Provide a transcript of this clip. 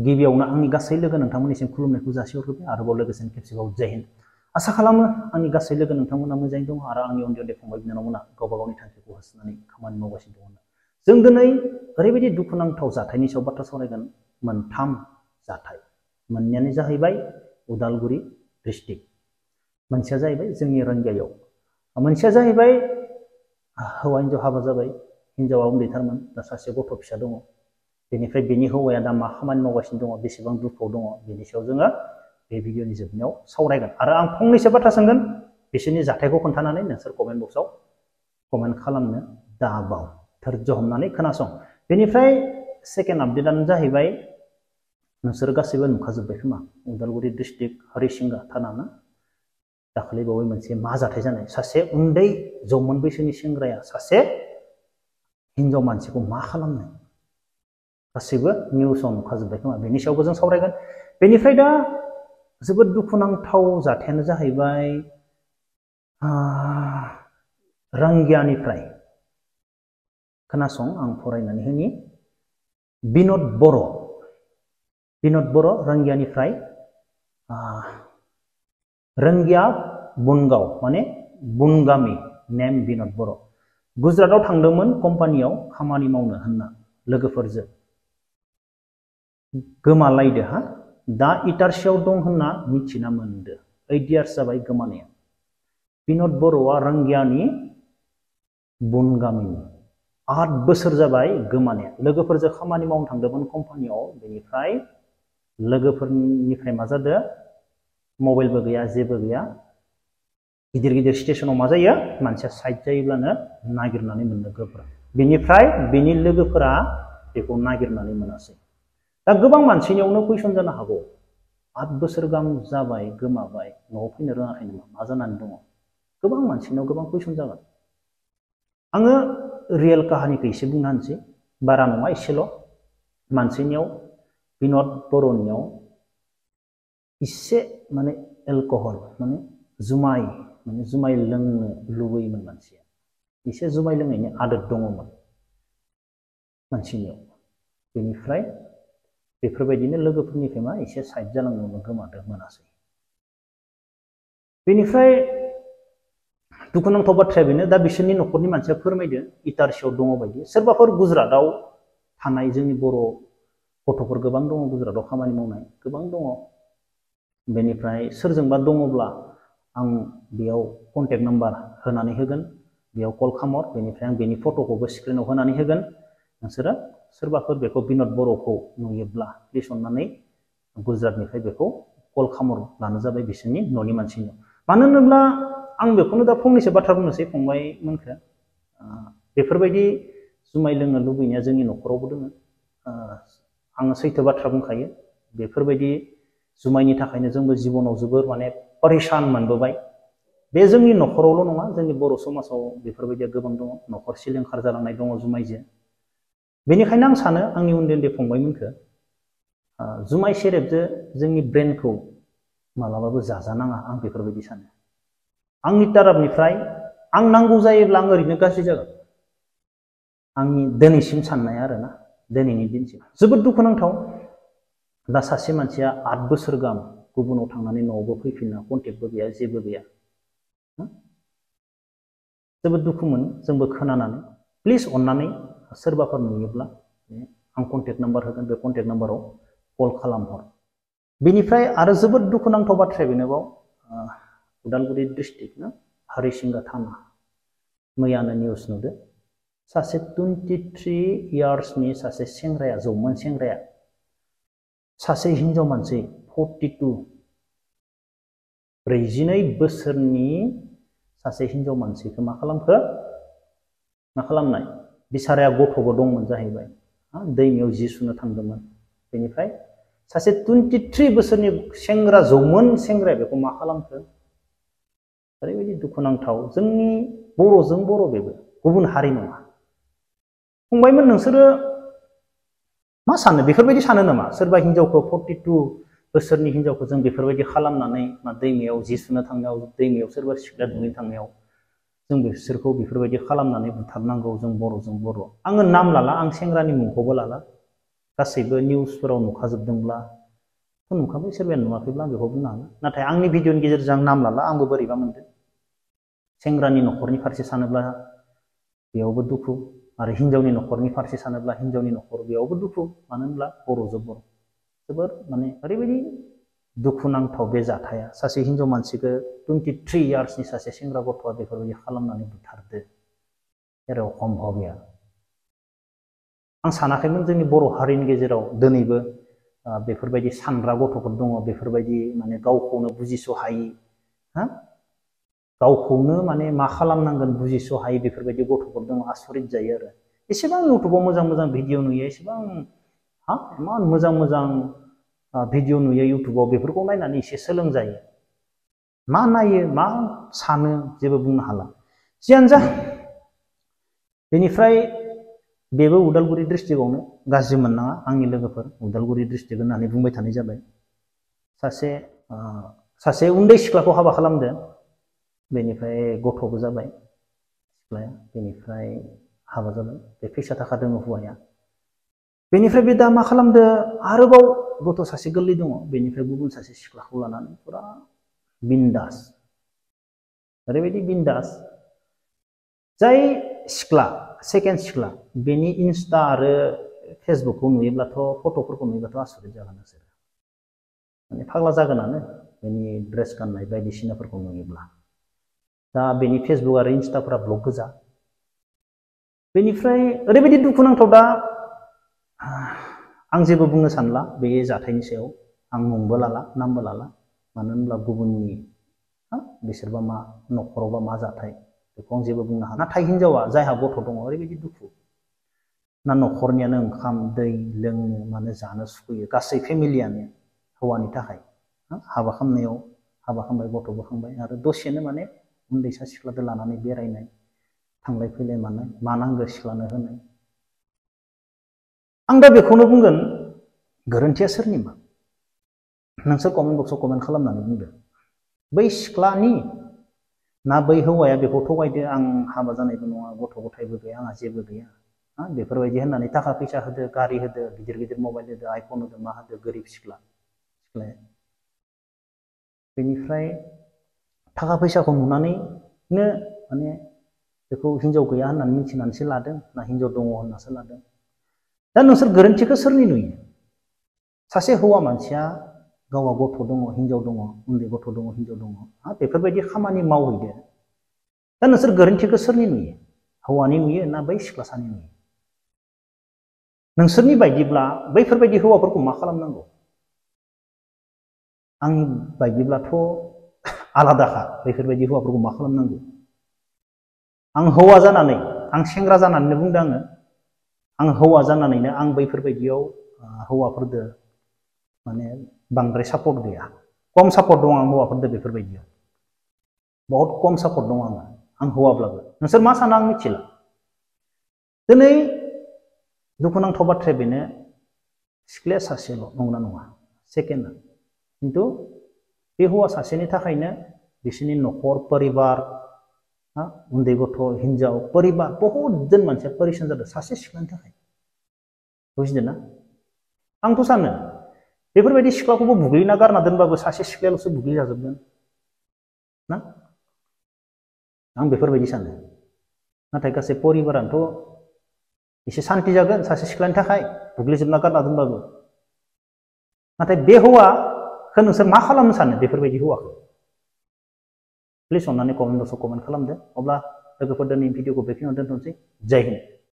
गिबियावनो आंनि गासै लोगो नोंथांमोननिसिम खुलुमनायखौ जासिहरग्रोबाय आरोबाव लोगोसेनो खेबसेबाव जय हिन्द। आसा खालामो आंनि गासै लोगो नोंथांमोना मोजाङै दं आरो आंनि उन्दै उन्दै फंबाय बिनानावमोना गावबा गावनि थांखिखौ होसोनानै खामानि मावगासिनो दङ। जों दिनै ओरैबायदि दुखुनांथाव जाथायनि सायाव बाथ्रा सावरायगोन। मोनथाम जाथाय, मोननैयानो जाहैबाय उदालगुरि डिस्ट्रिक्ट, मोनसेया जाहैबाय जोंनि रंगियायाव, मोनसेया जाहैबाय हौवा हिन्जाव हाबा जाबाय, हिन्जावा उन्दैथारमोन, दा सासे गथ' फिसा दङ। बेनिफ्राय बेनि हौवाया दा मा खामानि मावगासिनो दङ, बेसेबां दुखुआव दङ, बेनि सायाव जोङो बे भिडिअनि जोबनायाव सावरायगोन आरो आं फंनैसो बाथ्रा सोंगोन, बिसोरनि जाथायखौ खोन्थानानै नोंसोर कमेन्ट बक्सआव कमेन्ट खालामनो दाबाव, धैर्य हमनानै खोनासं। बेनिफ्राय सेकेन्ड आपडेटआनो जाहैबाय, नोंसोर गासैबो नुखाजोब्बाय खोमा, उदालगुरि डिस्ट्रिक्ट हरिसिंगा थानाना दाखालि बावै मोनसे मा जाथाय जानाय, सासे उन्दै जौमोन बैसोनि सेंग्राया सासे हिन्जाव मानसिखौ मा खालामनो, गासैबो निउसाव नुखाजोब्बाय खोमा, बेनि सायावबो जों सावरायगोन। बेनिफ्राय दा जोबोद दुखुनांथाव जाथायानो जाहैबाय रंगियानिफ्राय, खोनासं आं फरायनानै होनि, बिन'द बर' रंगियानिफ्राय रंगिया बुनगाव माने बुनगामि नेम बिन'द बर', गुजरातआव थांदोंमोन कम्पानियाव खामानि मावनो होनना लोगोफोरजों, गोमालायदो हा, दा इटारसियाव दं होनना मिथिना मोनदो, 8 इयार्स जाबाय गोमानाया। बिन'द बर'आ रंगियानि बुनगामिनि, 8 बोसोर जाबाय गोमानाया। लोगोफोरजों खामानि मावनो थांदोंमोन कम्पानियाव, बेनिफ्राय लोगोफोरनिफ्राय मा जादो, मबाइलबो गैया जेबो गैया, गिदिर गिदिर स्टेशनाव मा जायो, मानसिया साइड जायोब्लानो नागिरनानै मोननो गोब्राब, बेनिफ्राय बेनि लोगोफोरा बेखौ नागिरनानै मोनासै। दा गोबां मानसिनियावनो कुइसन जानो हागौ, 8 बोसोर गाहाम जाबाय गोमाबाय, न'आव फैनो रोङाखै नामा, मा जानानै दङ, गोबां मानसिनाव गोबां कुइसन जागोन। आङो रियेल काहानिखौ एसे बुंना होनोसै, बारा नङा एसेल'। मानसिनियाव बिन'द बर'नियाव एसे माने एलकहल माने जुमाय लोंनो लुबैयोमोन मानसिया, एसे जुमाय लोंनायनि आदत दङमोन मानसिनियाव, बेनिफ्राय बेफोरबायदिनो लोगोफोरनिफ्राय मा एसे साइड जालांनो गोमादों, मोनासै। बेनिफ्राय दुखुनांथाव बाथ्राया बेनो, दा बिसोरनि न'खरनि मानसिया फोरमायदो इटारसियाव दङ बायदि। सोरबाफोर गुजरातआव थानाय जोंनि बर' गथ'फोर गोबां दङ, गुजरातआव खामानि मावनाय गोबां दङ। बेनिफ्राय सोरजोंबा दङब्ला आं बेयाव कन्टेक्ट नाम्बार होनानै होगोन, बेयाव कल खामर, बेनिफ्राय आं बेनि फट'खौबो स्क्रिनाव होनानै होगोन। नोंसोरो सोरबाफोर बेखौ बिन'द बर'खौ नुयोब्ला प्लिज अननानै गुजरातनिफ्राय बेखौ कल खामर लानो जाबाय बिसोरनि न'नि मानसिनो। मानो होनोब्ला आं बेखौनो दा फंनैसो बाथ्रा बुंनोसै फंबायमोनखो, बेफोरबायदि जुमाय लोंनो लुबैनाया जोंनि न'खरावबो दङ। आङो सैथो बाथ्रा बुंखायो, बेफोरबायदि जुमायनि थाखायनो जोंबो जिबनाव जोबोर माने परेशान मोनबोबाय। बे जोंनि न'खरावल' नङा, जोंनि बर' समाजाव बेफोरबायदिया गोबां दङ, न'खर सिलिंखार जालांनाय दङ जुमायजों। बेनिखायनो आं सानो आंनि उन्दै उन्दै फंबायमोनखो, जुमाय सेरेबजों जोंनि ब्रेनखौ मालाबाबो जाजानाङा, आं बेफोरबायदि सानो। आंनि ताराबनिफ्राय आं नांगौ जायोब्ला आं ओरैनो गाज्रि जागोन, आंनि दिनैसिम साननाया आरोना, दिनैनि दिनसिम जोबोद दुखुनांथाव। दा सासे मानसिया 8 बोसोर गाहाम गुबुनाव थांनानै न'आवबो फैफिनना, कन्टेक्टबो गैया जेबो गैया, जोबोद दुखु मोनो जोंबो खोनानानै। प्लिज अननानै सोरबाफोर नुयोब्ला आं कन्टेक्ट नाम्बार होगोन, बे कन्टेक्ट नाम्बाराव कल खालामहर। बेनिफ्राय आरो जोबोद दुखुनांथाव बाथ्राया बेनोबाव, उदालगुरि डिस्ट्रिक्ट ना हरिसिंगा थाना, मैयानो निउस नुदो, सासे 23 इयार्सनि सासे सेंग्राया, जौमोन सेंग्राया, सासे हिन्जाव मानसि 42, 42 बोसोरनि सासे हिन्जाव मानसिखौ मा खालामखो, मा खालामनाय, बिसाराया गथ'बो दंमोन जाहैबाय, दैमायाव जि सुनो थांदोंमोन। बेनिफ्राय सासे 23 बोसोरनि सेंग्रा, जौमोन सेंग्राया बेखौ मा खालामखो, ओरैबायदि दुखुनांथाव। जोंनि बर'जों बर', बेबो गुबुन हारि नङा। फंबायमोन नोंसोरो मा सानो, बेफोरबायदि सानो नामा, सोरबा हिन्जावखौ 42 बोसोरनि हिन्जावखौ जों बेफोरबायदि खालामनानै, दैमायाव जि सुनो थांनायाव, दैमायाव सोरबा सिख्ला दुगैनो थांनायाव जों बिसोरखौ बेफोरबायदि खालामनानै बुथारनांगौ, जों बर'जों बर'। आङो नाम लाला, आं सेंग्रानि मुंखौबो लाला, गासैबो निउसफोराव नुखाजोबदोंब्ला नुखाबाय सोरबाया नुवाखैब्ला आं बेखौ बुंनो हाला नाथाय आंनि भिडिअनि गेजेरजों आं नाम लाला आंबो बोरैबा मोनदों सेंग्रानि न'खरनि फारसे सानोब्ला बेयावबो दुखु आरो हिनजावनि न'खरनि फारसे सानोब्ला हिनजावनि न'खर बेयावबो दुखु मानो होनब्ला बर'जों बर' जोबोर माने ओरैबायदि दुखुनांथाव बे जाथाया सासे हिनजाव मानसिखौ 23 इयार्सनि सासे सेंग्रा गथ'आ बेफोरबायदि खालामनानै बुथारदो जेराव सम्भब गैया आं सानाखैमोन जोंनि बर' हारिनि गेजेराव दिनैबो बेफोरबायदि सानग्रा गथ'फोर दङ बेफोरबायदि माने गावखौनो बुजिस' हायि हा गावखौनो माने मा खालामनांगोन बुजिस' हायि बेफोरबायदि गथ'फोर दङ आसरित जायो आरो एसेबां इउटुबाव मोजां मोजां भिडिअ नुयो एसेबां हा इमान मोजां मोजां भिडिअ नुयो इउटुबाव बेफोरखौ नायनानै एसे सोलोंजायो मा नायो मा सानो जेबो बुंनो हाला जियानो जा बेनिफ्राय बेबो उदालगुरि डिस्ट्रिक्टआवनो गाज्रि मोननाङा आंनि लोगोफोर उदालगुरि डिस्ट्रिक्ट होननानै बुंबाय थानाय जाबाय सासे उन्दै सिख्लाखौ हाबा खालामदो बेनिफ्राय गथ'बो जाबाय सिख्लाया बेनिफ्राय हाबा जाबाय बे फैसा थाखा दङ हौवाया बेनिफ्राय बे दा मा खालामदो आरोबाव गथ' सासे गोरलै दङ बेनिफ्राय गुबुन सासे सिख्लाखौ लानानै पुरा बिन्दास ओरैबायदि बिन्दास जाय सिख्ला सेकेन्ड सिख्ला बेनि इन्स्टा आरो फेसबुकखौ नुयोब्लाथ' फट'फोरखौ नुयोब्लाथ' आसरित जागोन नोंसोर माने फाग्ला जागोनानो बेनि ड्रेस गाननाय बायदिसिनाफोरखौ नुयोब्ला दा बेनि फेसबुक आरो इन्स्टाफोरा ब्लक गोजा बेनिफ्राय ओरैबायदि दुखुनांथाव दा आं जेबो बुंनो सानला बे जाथायनि सायाव आं मुंबो लाला नामबो लाला मानो होनब्ला गुबुननि बिसोरबा मा न'खरावबा मा जाथाय बेखौ आं जेबो बुंनो हाला नाथाय हिनजावा जायहा गथ' दङ ओरैबायदि दुखु ना न'खरनियानो ओंखाम दै लोंनो मानो जानो सुखुयो गासै फेमिलियानो हौवानि थाखाय हाबा खालामनायाव हाबा खालामबाय गथ'बो खांबाय आरो दसेनो माने उन्दैसा सिख्लाजों लानानै बेरायनाय थांलाय फैलाय मानाय मा नांगौ सिख्लानो होनाय आं दा बेखौनो बुंगोन गोरोन्थिया सोरनिबा नोंसोर कमेन्ट बक्सआव कमेन्ट खालामनानै बुंदो बै सिख्लानि ना बै हौवाया बेखौ थगायदो आं हाबा जानायबो नङा गथ' गथायबो गैया आंहा जेबो गैया बेफोरबायदि होननानै थाखा फैसा होदो गारि होदो गिदिर गिदिर मबाइल होदो आइफन होदो मा होदो गोरिब सिख्लाया बेनिफ्राय थाखा फैसाखौ नुनानैनो माने बेखौ हिनजाव गैया होननानै मिथिनानैसो लादों ना हिनजाव दङ होननासो लादों दा नोंसोर गोरोन्थिखौ सोरनि नुयो सासे हौवा मानसिया गावहा गथ' दङ हिनजाव दङ उन्दै गथ' दङ हिनजाव दङ बेफोरबायदि खामानि मावहैदो दा नोंसोर गोरोन्थिखौ सोरनि नुयो हौवानि नुयो ना बै सिख्लासानि नुयो नोंसोरनि बायदिब्ला बैफोरबायदि हौवाफोरखौ मा खालामनांगौ आंनि बायदिब्लाथ' आलादाखा बैफोरबायदि हौवाफोरखौ मा खालामनांगौ आं हौवा जानानै आं सेंग्रा जानानैनो बुंदों आं हौवा जानानैनो आं बैफोरबायदियाव हौवाफोरदो माने बांद्राय सापर्ट गैया खम सापर्ट दं आं हौवाफोरदो बेफोरबायदियाव बहुत खम सापर्ट दं आं हौवाब्लाबो नोंसोर मा सानो आं मिथिला दिनै दुखुनांथाव बाथ्राया बेनो सिख्लाया सासेल' नंगौना नङा सेकेन्डआ खिन्थु बे हौवा सासेनि थाखायनो बिसोरनि न'खर परिबार उन्दै गथ' हिनजाव परिबार बहुत जन मानसिया परिसान जादों सासे सिख्लानि थाखाय बुजिदों ना आंथ' सानो बेफोरबायदि सिख्लाखौबो बुग्लिना गारना दोनबाबो सासे सिख्लायाल'सो बुग्लिजाजोबगोन ना आं बेफोरबायदि सानो नाथाय गासै परिबारानोथ' एसे सान्ति जागोन सासे सिख्लानि थाखाय बुग्लिजोबना गारना दोनबाबो नाथाय बे हौवाखौ नोंसोर मा खालामनो सानो बेफोरबायदि हौवाखौ प्लिज अन्नानै कमेन्ट बक्सआव कमेन्ट खालामदो अब्ला लोगोफोर दिनै भिडिअखौ बेखिनियावनो दोनथ'नोसै जय हिन्द